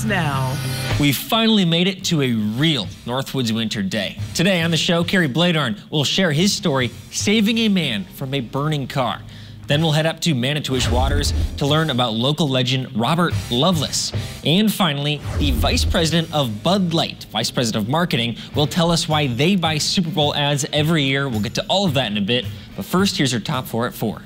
starts now. We finally made it to a real Northwoods winter day. Today on the show, Kerry Bladorn will share his story saving a man from a burning car. Then we'll head up to Manitowish Waters to learn about local legend Robert Loveless. And finally, the Vice President of Bud Light, Vice President of Marketing, will tell us why they buy Super Bowl ads every year. We'll get to all of that in a bit. But first, here's our top 4 at 4.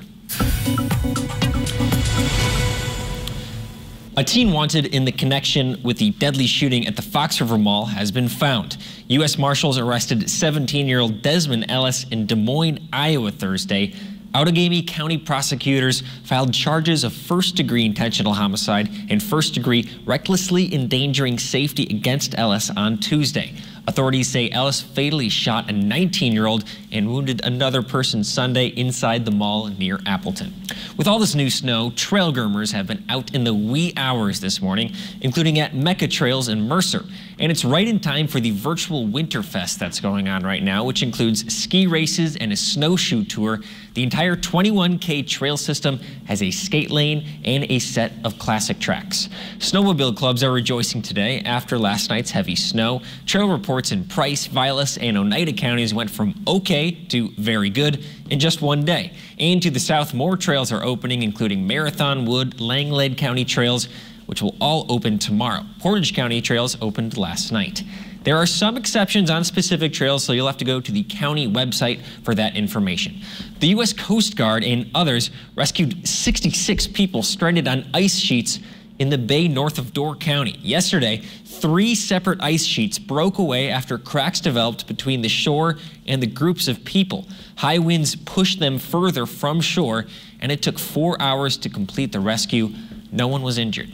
A teen wanted in the connection with the deadly shooting at the Fox River Mall has been found. U.S. Marshals arrested 17-year-old Desmond Ellis in Des Moines, Iowa Thursday. Outagamie County prosecutors filed charges of first-degree intentional homicide and first-degree recklessly endangering safety against Ellis on Tuesday. Authorities say Ellis fatally shot a 19-year-old and wounded another person Sunday inside the mall near Appleton. With all this new snow, trail groomers have been out in the wee hours this morning, including at Mecca Trails in Mercer. And it's right in time for the virtual Winterfest that's going on right now, which includes ski races and a snowshoe tour. The entire 21K trail system has a skate lane and a set of classic tracks. Snowmobile clubs are rejoicing today after last night's heavy snow. Trail reports in Price, Vilas, and Oneida counties went from okay to very good in just one day. And to the south, more trails are opening, including Marathon, Wood, Langlade County trails, which will all open tomorrow. Portage County trails opened last night. There are some exceptions on specific trails, so you'll have to go to the county website for that information. The U.S. Coast Guard and others rescued 66 people stranded on ice sheets in the bay north of Door County. Yesterday, 3 separate ice sheets broke away after cracks developed between the shore and the groups of people. High winds pushed them further from shore, and it took 4 hours to complete the rescue. No one was injured.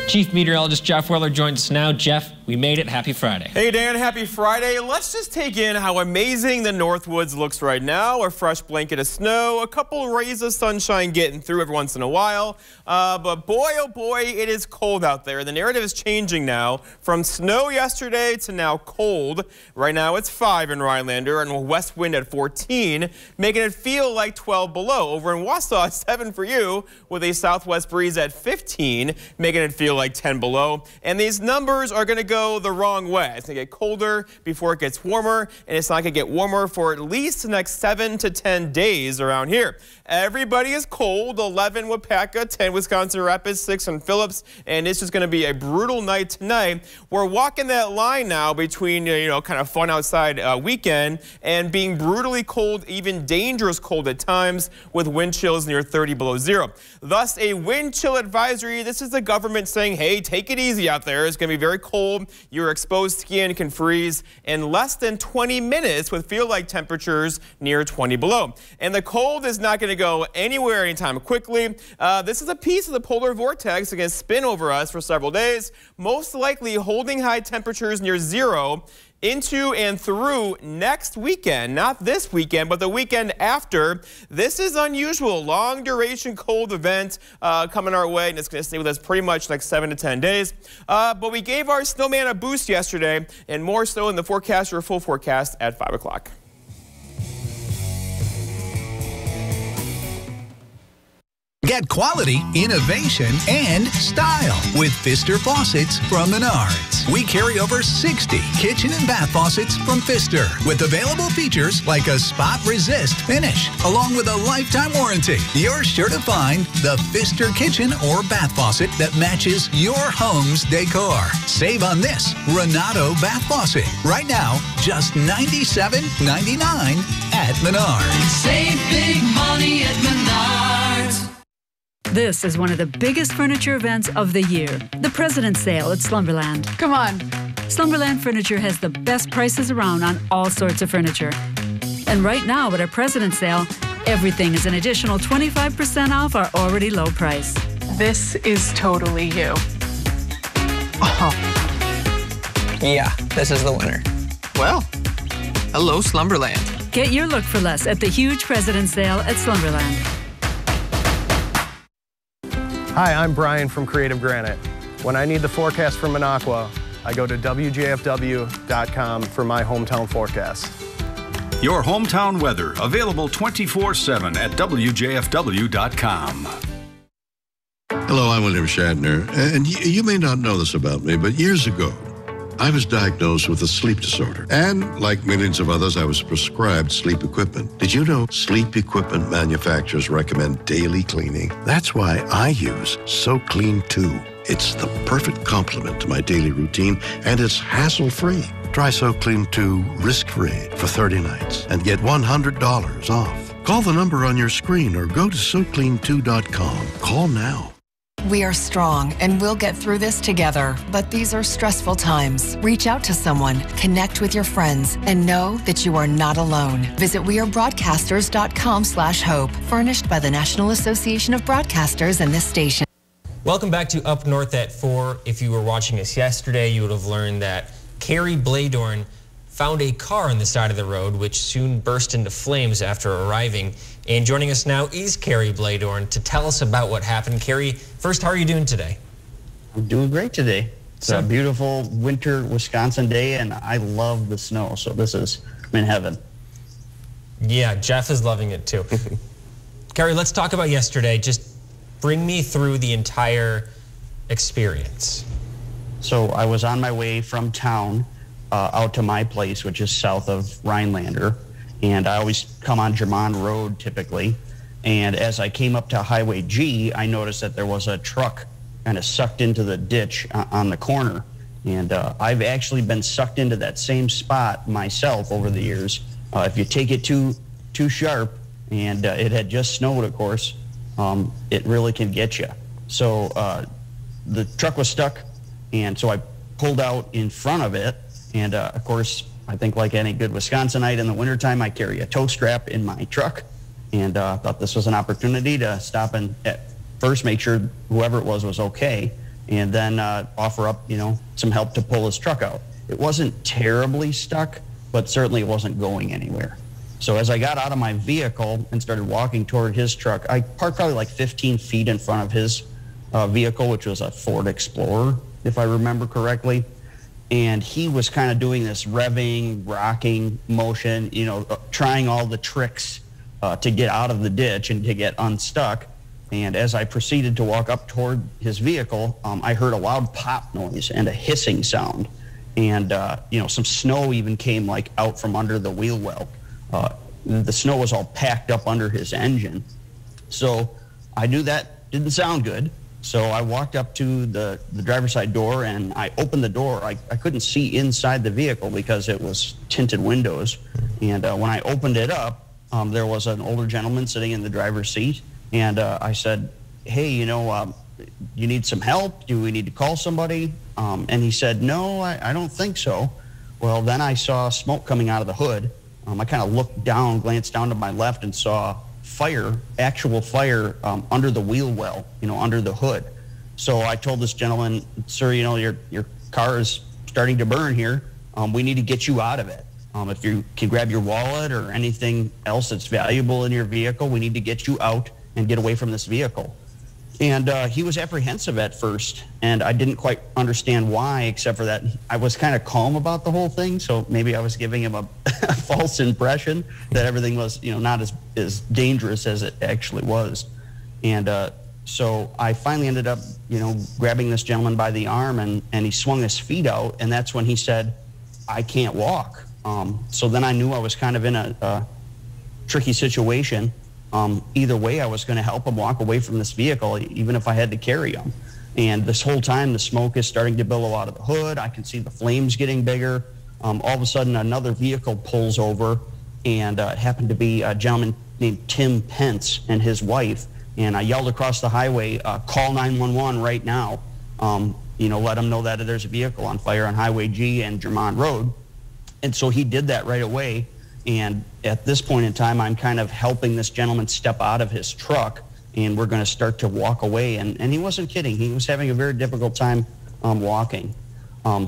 Chief Meteorologist Jeff Weller joins us now. Jeff, we made it. Happy Friday. Hey, Dan. Happy Friday. Let's just take in how amazing the Northwoods looks right now. A fresh blanket of snow, a couple rays of sunshine getting through every once in a while. But boy, oh boy, it is cold out there. The narrative is changing now from snow yesterday to now cold. Right now it's 5 in Rhinelander and a west wind at 14, making it feel like 12 below. Over in Wausau, it's 7 for you with a southwest breeze at 15, making it feel like 10 below. And these numbers are going to go the wrong way. It's going to get colder before it gets warmer, and it's not going to get warmer for at least the next 7 to 10 days around here. Everybody is cold. 11 Wapaka, 10 Wisconsin Rapids, 6 in Phillips, and it's just going to be a brutal night tonight. We're walking that line now between, kind of fun outside weekend and being brutally cold, even dangerous cold at times with wind chills near 30 below zero. Thus, a wind chill advisory. This is the government saying, hey, take it easy out there. It's going to be very cold. Your exposed skin can freeze in less than 20 minutes with feel-like temperatures near 20 below. And the cold is not going to go anywhere anytime quickly. This is a piece of the polar vortex going to spin over us for several days, most likely holding high temperatures near zero into and through next weekend. Not this weekend, but the weekend after. This is unusual. Long duration cold event coming our way, and it's going to stay with us pretty much like 7 to 10 days. But we gave our snowman a boost yesterday, and more snow in the forecast or full forecast at 5 o'clock. Get quality, innovation, and style with Pfister faucets from Menards. We carry over 60 kitchen and bath faucets from Pfister with available features like a spot resist finish, along with a lifetime warranty. You're sure to find the Pfister kitchen or bath faucet that matches your home's decor. Save on this Renato bath faucet. Right now, just $97.99 at Menards. Save big money at Menards. This is one of the biggest furniture events of the year, the President's Sale at Slumberland. Come on. Slumberland Furniture has the best prices around on all sorts of furniture. And right now at our President's Sale, everything is an additional 25% off our already low price. This is totally you. Oh. Yeah, this is the winner. Well, hello, Slumberland. Get your look for less at the huge President's Sale at Slumberland. Hi, I'm Brian from Creative Granite. When I need the forecast from Minocqua, I go to WJFW.com for my hometown forecast. Your hometown weather, available 24/7 at WJFW.com. Hello, I'm William Shatner, and you may not know this about me, but years ago, I was diagnosed with a sleep disorder. And like millions of others, I was prescribed sleep equipment. Did you know sleep equipment manufacturers recommend daily cleaning? That's why I use SoClean 2. It's the perfect complement to my daily routine, and it's hassle-free. Try SoClean 2 risk-free for 30 nights and get $100 off. Call the number on your screen or go to SoClean2.com. Call now. We are strong and we'll get through this together, but these are stressful times. Reach out to someone, connect with your friends, and know that you are not alone. Visit wearebroadcasters.com/hope, furnished by the National Association of Broadcasters and this station. Welcome back to Up North at 4. If you were watching us yesterday, you would have learned that Carrie Bladorn found a car on the side of the road, which soon burst into flames after arriving. And joining us now is Carrie Bladorn to tell us about what happened. Carrie, first, how are you doing today? I'm doing great today. It's a beautiful winter Wisconsin day, and I love the snow, so this is in heaven. Yeah, Jeff is loving it too. Carrie, let's talk about yesterday. Just bring me through the entire experience. So I was on my way from town out to my place, which is south of Rhinelander, and I always come on Germont Road typically. And as I came up to Highway G, I noticed that there was a truck kind of sucked into the ditch on the corner. And I've actually been sucked into that same spot myself over the years. If you take it too sharp, and it had just snowed, of course, it really can get you. So the truck was stuck, and so I pulled out in front of it. And of course, I think like any good Wisconsinite in the wintertime, I carry a tow strap in my truck, and thought this was an opportunity to stop and at first make sure whoever it was okay, and then offer up, some help to pull his truck out. It wasn't terribly stuck, but certainly it wasn't going anywhere. So as I got out of my vehicle and started walking toward his truck, I parked probably like 15 feet in front of his vehicle, which was a Ford Explorer, if I remember correctly. And he was kind of doing this revving, rocking motion, trying all the tricks to get out of the ditch and to get unstuck. And as I proceeded to walk up toward his vehicle, I heard a loud pop noise and a hissing sound. And, some snow even came like out from under the wheel well. The snow was all packed up under his engine. So I knew that didn't sound good. So I walked up to the driver's side door, and I opened the door. I couldn't see inside the vehicle because it was tinted windows. And when I opened it up, there was an older gentleman sitting in the driver's seat. And I said, hey, you need some help? Do we need to call somebody? And he said, no, I don't think so. Well, then I saw smoke coming out of the hood. I kind of looked down, glanced down to my left, and saw actual fire under the wheel well, under the hood. So I told this gentleman, sir, your car is starting to burn here. We need to get you out of it. If you can grab your wallet or anything else that's valuable in your vehicle, we need to get you out and get away from this vehicle. And he was apprehensive at first, and I didn't quite understand why, except for that I was kind of calm about the whole thing, so maybe I was giving him a false impression that everything was, not as dangerous as it actually was. And so I finally ended up, grabbing this gentleman by the arm, and he swung his feet out, and that's when he said, I can't walk. So then I knew I was kind of in a tricky situation. Either way, I was going to help him walk away from this vehicle, even if I had to carry him. And this whole time, the smoke is starting to billow out of the hood. I can see the flames getting bigger. All of a sudden, another vehicle pulls over, and it happened to be a gentleman named Tim Pence and his wife. And I yelled across the highway, call 911 right now. Let them know that there's a vehicle on fire on Highway G and Germont Road. And so he did that right away. And at this point in time, I'm kind of helping this gentleman step out of his truck, and we're going to start to walk away. And he wasn't kidding. He was having a very difficult time walking.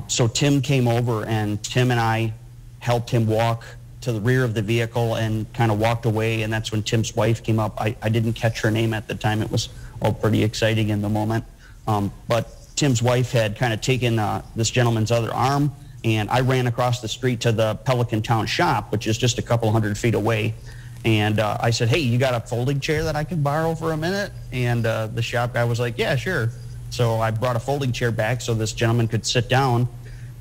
So Tim came over, and Tim and I helped him walk to the rear of the vehicle and kind of walked away. And that's when Tim's wife came up. I didn't catch her name at the time. It was all pretty exciting in the moment. But Tim's wife had kind of taken this gentleman's other arm, and I ran across the street to the Pelican Town shop, which is just a couple hundred feet away. And I said, hey, you got a folding chair that I can borrow for a minute? And the shop guy was like, yeah, sure. So I brought a folding chair back so this gentleman could sit down.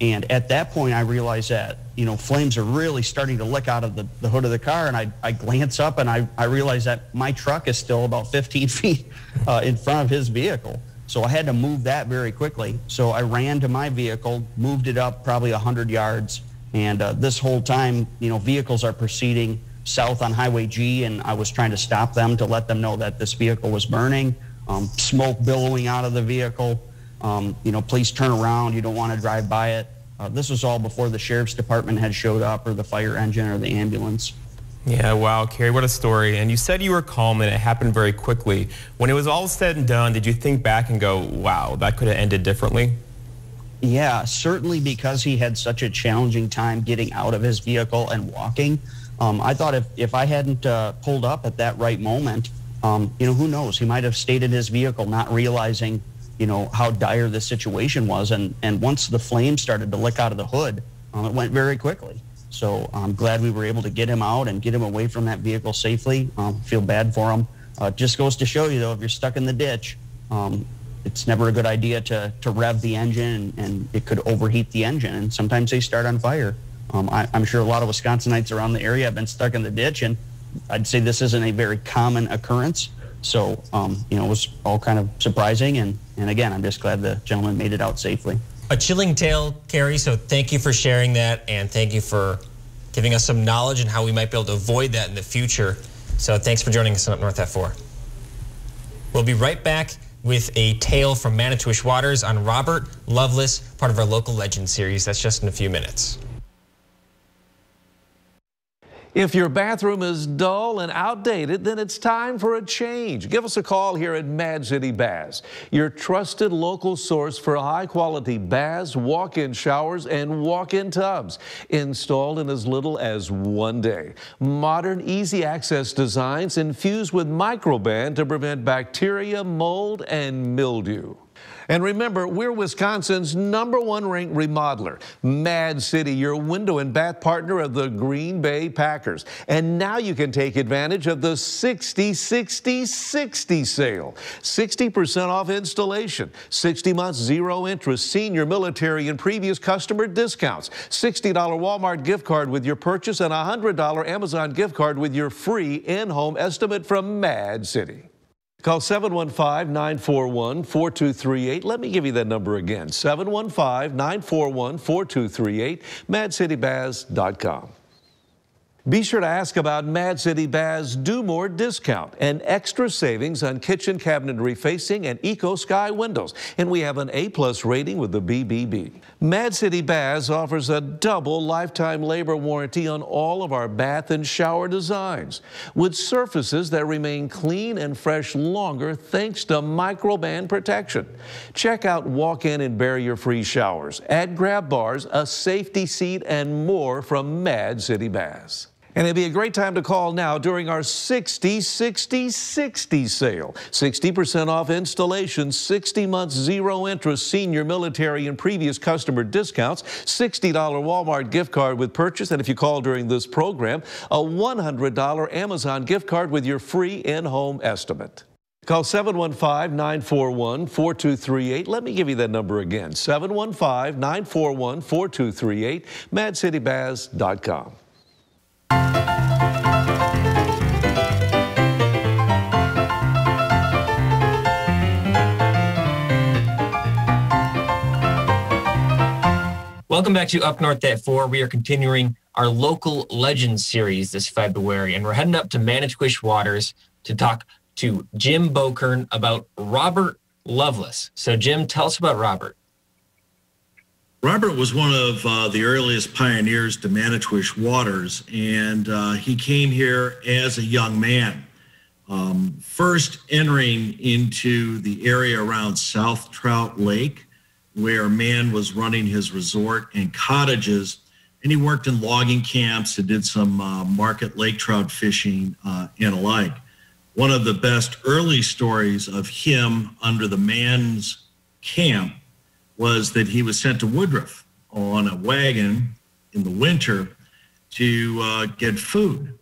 And at that point, I realized that, flames are really starting to lick out of the hood of the car. And I glance up and I realized that my truck is still about 15 feet in front of his vehicle. So I had to move that very quickly. So I ran to my vehicle, moved it up probably 100 yards. And this whole time, vehicles are proceeding south on Highway G, and I was trying to stop them to let them know that this vehicle was burning, smoke billowing out of the vehicle. Please turn around. You don't want to drive by it. This was all before the sheriff's department had showed up, or the fire engine, or the ambulance. Yeah, wow, Kerry, what a story. And you said you were calm and it happened very quickly. When it was all said and done, did you think back and go, wow, that could have ended differently? Yeah, certainly, because he had such a challenging time getting out of his vehicle and walking. I thought if I hadn't pulled up at that right moment, who knows? He might have stayed in his vehicle, not realizing, how dire the situation was. And once the flames started to lick out of the hood, it went very quickly. So I'm glad we were able to get him out and get him away from that vehicle safely. Feel bad for him. Just goes to show you, though, if you're stuck in the ditch, it's never a good idea to rev the engine, and it could overheat the engine. And sometimes they start on fire. I'm sure a lot of Wisconsinites around the area have been stuck in the ditch, and I'd say this isn't a very common occurrence. So, it was all kind of surprising, and again, I'm just glad the gentleman made it out safely. A chilling tale, Kerry, so thank you for sharing that, and thank you for giving us some knowledge and how we might be able to avoid that in the future. So thanks for joining us on Up North at 4. We'll be right back with a tale from Manitowish Waters on Robert Loveless, part of our Local Legends series. That's just in a few minutes. If your bathroom is dull and outdated, then it's time for a change. Give us a call here at Mad City Baths, your trusted local source for high-quality baths, walk-in showers, and walk-in tubs, installed in as little as 1 day. Modern, easy-access designs infused with Microban to prevent bacteria, mold, and mildew. And remember, we're Wisconsin's #1 ranked remodeler. Mad City, your window and bath partner of the Green Bay Packers. And now you can take advantage of the 60-60-60 sale. 60% off installation, 60 months, 0 interest, senior, military, and previous customer discounts, $60 Walmart gift card with your purchase, and a $100 Amazon gift card with your free in-home estimate from Mad City. Call 715-941-4238. Let me give you that number again, 715-941-4238, madcitybaths.com. Be sure to ask about Mad City Baths Do More discount and extra savings on kitchen cabinetry facing and Eco Sky windows. And we have an A+ rating with the BBB. Mad City Baths offers a double lifetime labor warranty on all of our bath and shower designs, with surfaces that remain clean and fresh longer thanks to Microban protection. Check out walk-in and barrier-free showers, add grab bars, a safety seat, and more from Mad City Baths. And it'd be a great time to call now during our 60-60-60 sale. 60% off installation, 60 months, 0 interest, senior, military, and previous customer discounts, $60 Walmart gift card with purchase, and if you call during this program, a $100 Amazon gift card with your free in-home estimate. Call 715-941-4238. Let me give you that number again, 715-941-4238, madcitybaths.com. Welcome back to Up North at 4. We are continuing our Local Legends series this February, and we're heading up to Manitowish Waters to talk to Jim Bokern about Robert Loveless. So, Jim, tell us about Robert. Robert was one of the earliest pioneers to Manitowish Waters, and he came here as a young man, first entering into the area around South Trout Lake, where a man was running his resort and cottages, and he worked in logging camps and did some market lake trout fishing and alike. One of the best early stories of him under the man's camp was that he was sent to Woodruff on a wagon in the winter to get food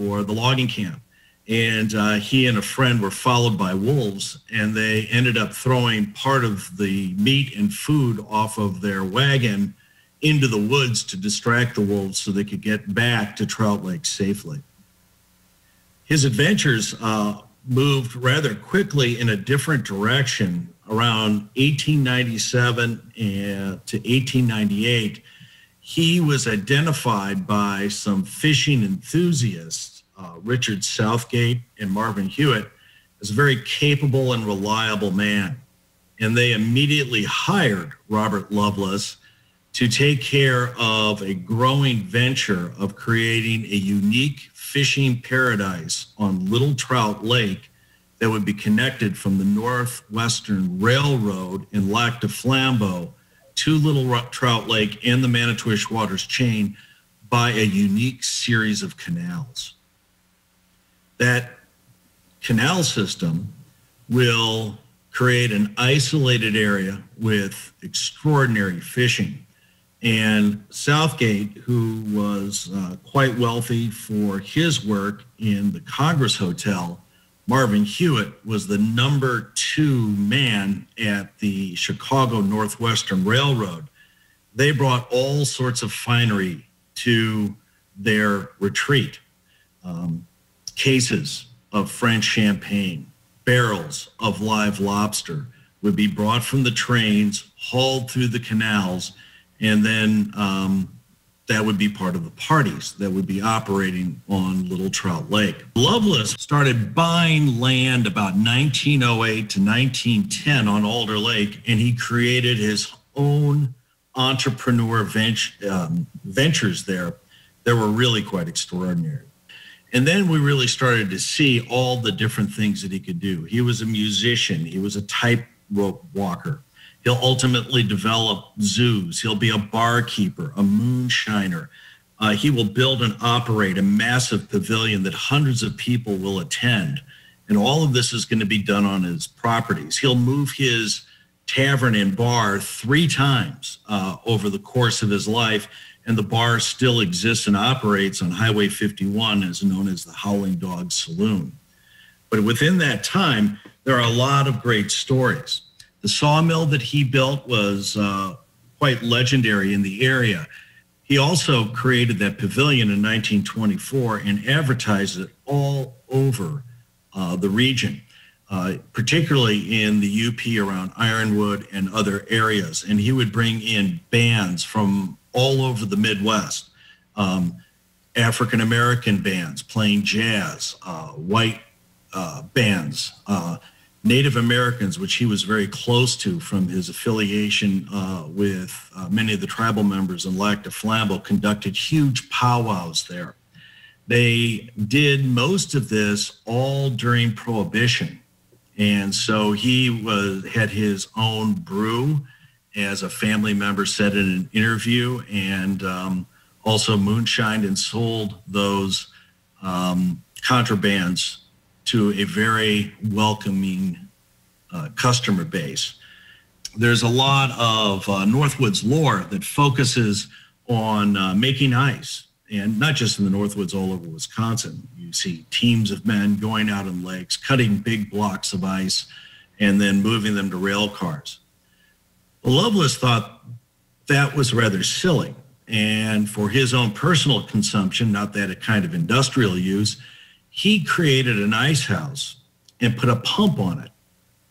for the logging camp. And he and a friend were followed by wolves, and they ended up throwing part of the meat and food off of their wagon into the woods to distract the wolves so they could get back to Trout Lake safely. His adventures moved rather quickly in a different direction. Around 1897 to 1898, he was identified by some fishing enthusiasts, Richard Southgate and Marvin Hewitt, as a very capable and reliable man. And they immediately hired Robert Lovelace to take care of a growing venture of creating a unique fishing paradise on Little Trout Lake that would be connected from the Northwestern Railroad in Lac du Flambeau to Little Trout Lake and the Manitowish Waters chain by a unique series of canals. That canal system will create an isolated area with extraordinary fishing. And Southgate, who was quite wealthy for his work in the Congress Hotel, Marvin Hewitt was the number 2 man at the Chicago Northwestern Railroad. They brought all sorts of finery to their retreat. Cases of French champagne, barrels of live lobster would be brought from the trains, hauled through the canals, and then that would be part of the parties that would be operating on Little Trout Lake. Lovelace started buying land about 1908 to 1910 on Alder Lake, and he created his own entrepreneur ventures there that were really quite extraordinary. And then we really started to see all the different things that he could do. He was a musician. He was a tightrope walker. He'll ultimately develop zoos. He'll be a barkeeper, a moonshiner. He will build and operate a massive pavilion that hundreds of people will attend. And all of this is going to be done on his properties. He'll move his tavern and bar 3 times over the course of his life. And the bar still exists and operates on Highway 51, as known as the Howling Dog Saloon. But within that time, there are a lot of great stories. The sawmill that he built was quite legendary in the area. He also created that pavilion in 1924 and advertised it all over the region, particularly in the UP around Ironwood and other areas. And he would bring in bands from all over the Midwest, African-American bands playing jazz, white bands, Native Americans, which he was very close to from his affiliation with many of the tribal members in Lac du Flambeau, conducted huge powwows there. They did most of this all during Prohibition. And so he had his own brew, as a family member said in an interview, and also moonshined and sold those contrabands to a very welcoming customer base. There's a lot of Northwoods lore that focuses on making ice, and not just in the Northwoods, all over Wisconsin. You see teams of men going out on lakes, cutting big blocks of ice, and then moving them to rail cars. Lovelace thought that was rather silly, and for his own personal consumption, not that kind of industrial use, he created an ice house and put a pump on it.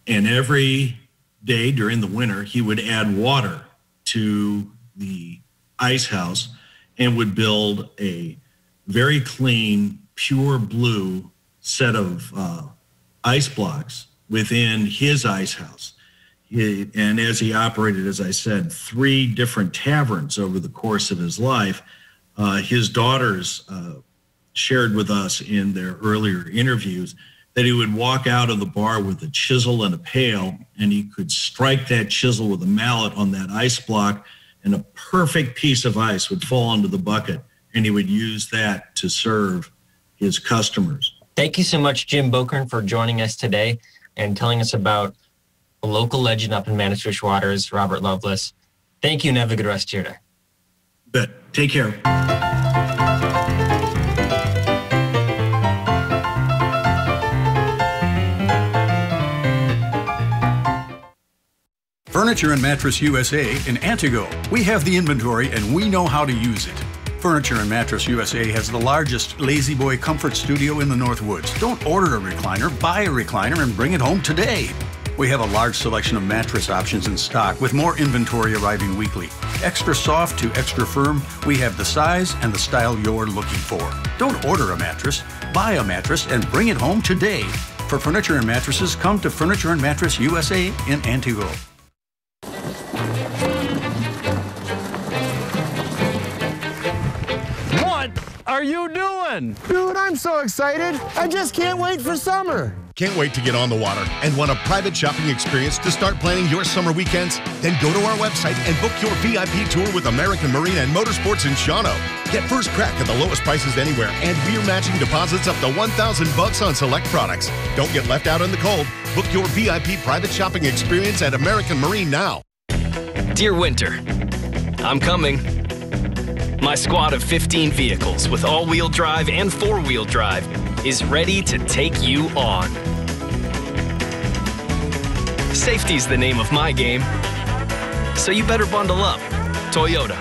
And every day during the winter, he would add water to the ice house and would build a very clean, pure blue set of ice blocks within his ice house. And as he operated, as I said, 3 different taverns over the course of his life, his daughters shared with us in their earlier interviews that he would walk out of the bar with a chisel and a pail, and he could strike that chisel with a mallet on that ice block, and a perfect piece of ice would fall into the bucket, and he would use that to serve his customers. Thank you so much, Jim Bokern, for joining us today and telling us about a local legend up in Manitowish Waters, Robert Lovelace. Thank you, and have a good rest of your day. But take care. Furniture and Mattress USA in Antigo. We have the inventory and we know how to use it. Furniture and Mattress USA has the largest Lazy Boy comfort studio in the Northwoods. Don't order a recliner, buy a recliner and bring it home today. We have a large selection of mattress options in stock with more inventory arriving weekly. Extra soft to extra firm, we have the size and the style you're looking for. Don't order a mattress, buy a mattress and bring it home today. For furniture and mattresses, come to Furniture and Mattress USA in Antigo. What are you doing? Dude, I'm so excited. I just can't wait for summer. Can't wait to get on the water and want a private shopping experience to start planning your summer weekends? Then go to our website and book your VIP tour with American Marine and Motorsports in Shawano. Get first crack at the lowest prices anywhere, and we're matching deposits up to $1,000 on select products. Don't get left out in the cold. Book your VIP private shopping experience at American Marine now. Dear Winter, I'm coming. My squad of 15 vehicles with all-wheel drive and four-wheel drive is ready to take you on. Safety's the name of my game, so you better bundle up. Toyota.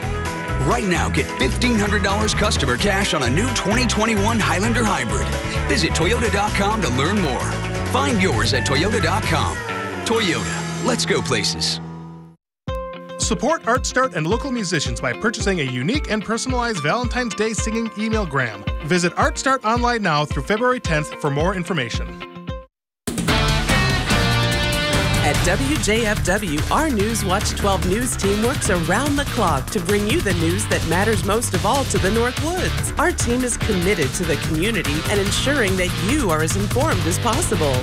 Right now, get $1,500 customer cash on a new 2021 Highlander Hybrid. Visit Toyota.com to learn more. Find yours at Toyota.com. Toyota, let's go places. Support ArtStart and local musicians by purchasing a unique and personalized Valentine's Day singing email gram. Visit ArtStart online now through February 10th for more information. At WJFW, our Newswatch 12 News team works around the clock to bring you the news that matters most of all to the Northwoods. Our team is committed to the community and ensuring that you are as informed as possible.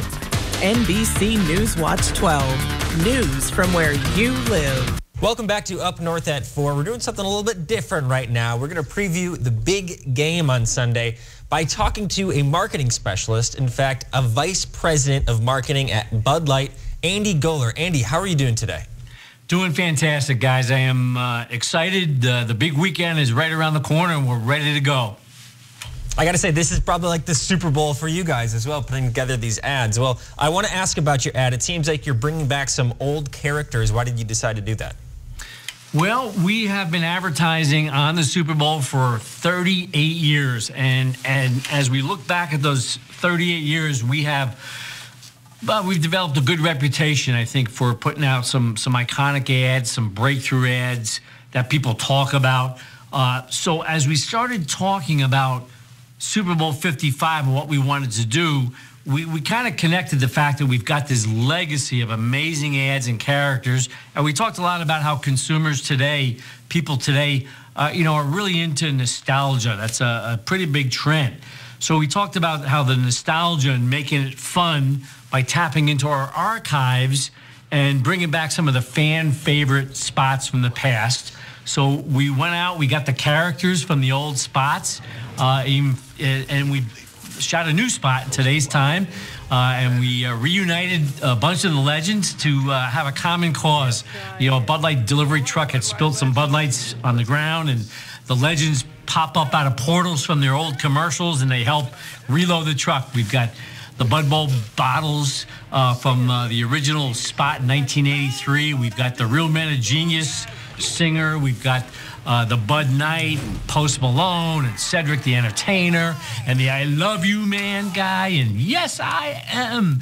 NBC Newswatch 12, news from where you live. Welcome back to Up North at 4. We're doing something a little bit different right now. We're going to preview the big game on Sunday by talking to a marketing specialist, in fact, a vice president of marketing at Bud Light, Andy Goeller. Andy, how are you doing today? Doing fantastic, guys. I am excited. The big weekend is right around the corner, and we're ready to go. I got to say, this is probably like the Super Bowl for you guys as well, putting together these ads. Well, I want to ask about your ad. It seems like you're bringing back some old characters. Why did you decide to do that? Well, we have been advertising on the Super Bowl for 38 years, and as we look back at those 38 years, we've developed a good reputation, I think, for putting out some iconic ads, some breakthrough ads that people talk about. So as we started talking about Super Bowl 55 and what we wanted to do, we kind of connected the fact that we've got this legacy of amazing ads and characters. And we talked a lot about how consumers today, people today, are really into nostalgia. That's a pretty big trend. So we talked about how the nostalgia and making it fun by tapping into our archives and bringing back some of the fan favorite spots from the past. So we went out, we got the characters from the old spots, and we shot a new spot in today's time, and we reunited a bunch of the legends to have a common cause. You know, a Bud Light delivery truck had spilled some Bud Lights on the ground, and the legends pop up out of portals from their old commercials, and they help reload the truck. We've got the Bud Bowl bottles from the original spot in 1983. We've got the Real Men of Genius singer. We've got the Bud Knight, and Post Malone, and Cedric the Entertainer, and the I Love You Man guy, and Yes I Am.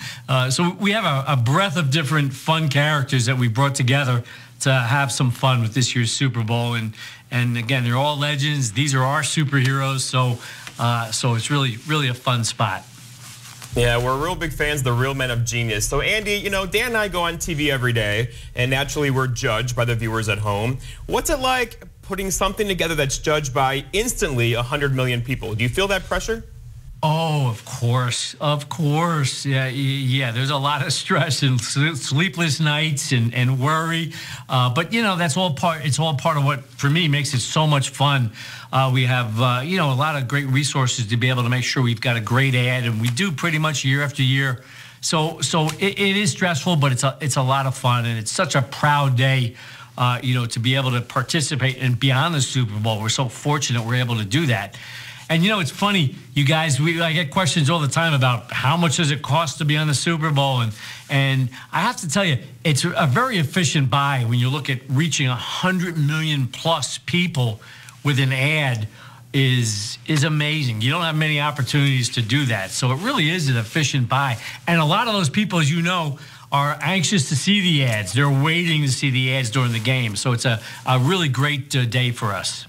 So we have a breadth of different fun characters that we brought together to have some fun with this year's Super Bowl. And again, they're all legends. These are our superheroes. So it's really a fun spot. Yeah, we're real big fans of the Real Men of Genius. So Andy, you know, Dan and I go on TV every day, and naturally we're judged by the viewers at home. What's it like putting something together that's judged by instantly 100 million people? Do you feel that pressure? Oh, of course. Yeah, there's a lot of stress and sleepless nights and worry. But, you know, it's all part of what, for me, makes it so much fun. We have, a lot of great resources to be able to make sure we've got a great ad, and we do pretty much year after year. So it is stressful, but it's a lot of fun, and it's such a proud day, to be able to participate and beyond the Super Bowl. We're so fortunate we're able to do that. And you know, it's funny, you guys, I get questions all the time about how much does it cost to be on the Super Bowl, and I have to tell you, it's a very efficient buy when you look at reaching 100 million plus people with an ad. Is amazing. You don't have many opportunities to do that. So it really is an efficient buy. And a lot of those people, as you know, are anxious to see the ads. They're waiting to see the ads during the game. So it's a really great day for us.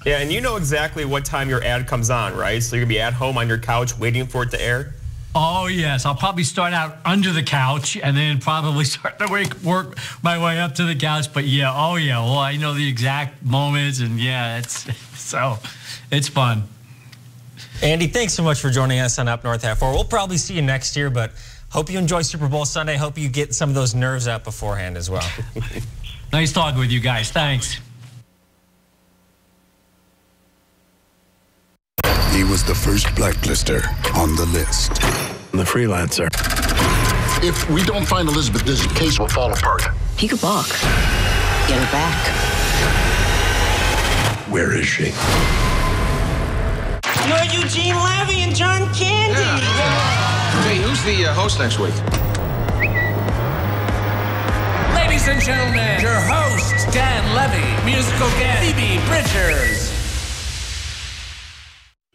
Yeah, and you know exactly what time your ad comes on, right? So you're going to be at home on your couch waiting for it to air? Oh, yes. I'll probably start out under the couch and then probably start to work my way up to the couch. But, yeah, oh, yeah. Well, I know the exact moments, and, yeah, it's fun. Andy, thanks so much for joining us on Up North Half Hour. We'll probably see you next year, but hope you enjoy Super Bowl Sunday. Hope you get some of those nerves out beforehand as well. Nice talking with you guys. Thanks. He was the first blacklister on the list. The freelancer. If we don't find Elizabeth, this case will fall apart. He could balk. Get her back. Where is she? You're Eugene Levy and John Candy. Yeah. Hey, who's the host next week? Ladies and gentlemen, your host, Dan Levy, musical guest, Phoebe Bridgers.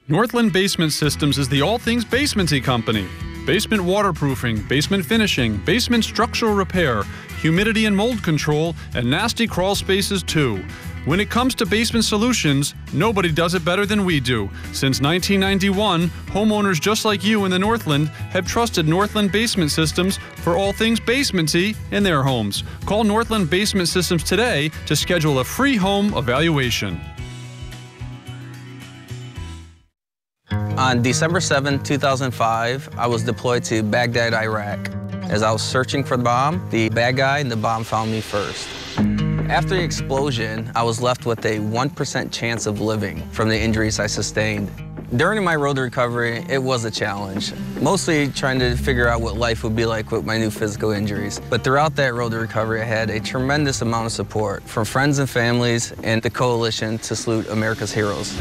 Northland Basement Systems is the all things basementy company. Basement waterproofing, basement finishing, basement structural repair, humidity and mold control, and nasty crawl spaces too. When it comes to basement solutions, nobody does it better than we do. Since 1991, homeowners just like you in the Northland have trusted Northland Basement Systems for all things basementy in their homes. Call Northland Basement Systems today to schedule a free home evaluation. On December 7, 2005, I was deployed to Baghdad, Iraq. As I was searching for the bomb, the bad guy and the bomb found me first. After the explosion, I was left with a 1% chance of living from the injuries I sustained. During my road to recovery, it was a challenge, mostly trying to figure out what life would be like with my new physical injuries. But throughout that road to recovery, I had a tremendous amount of support from friends and families and the Coalition to Salute America's Heroes.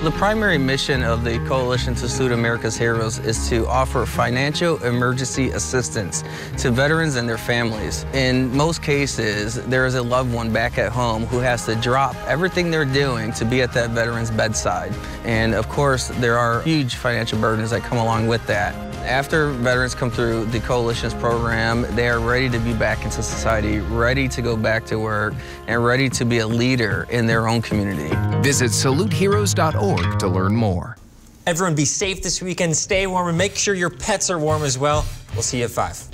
The primary mission of the Coalition to Salute America's Heroes is to offer financial emergency assistance to veterans and their families. In most cases, there is a loved one back at home who has to drop everything they're doing to be at that veteran's bedside. And of course, there are huge financial burdens that come along with that. After veterans come through the Coalition's program, they are ready to be back into society, ready to go back to work, and ready to be a leader in their own community. Visit saluteheroes.org to learn more. Everyone be safe this weekend, stay warm, and make sure your pets are warm as well. We'll see you at 5.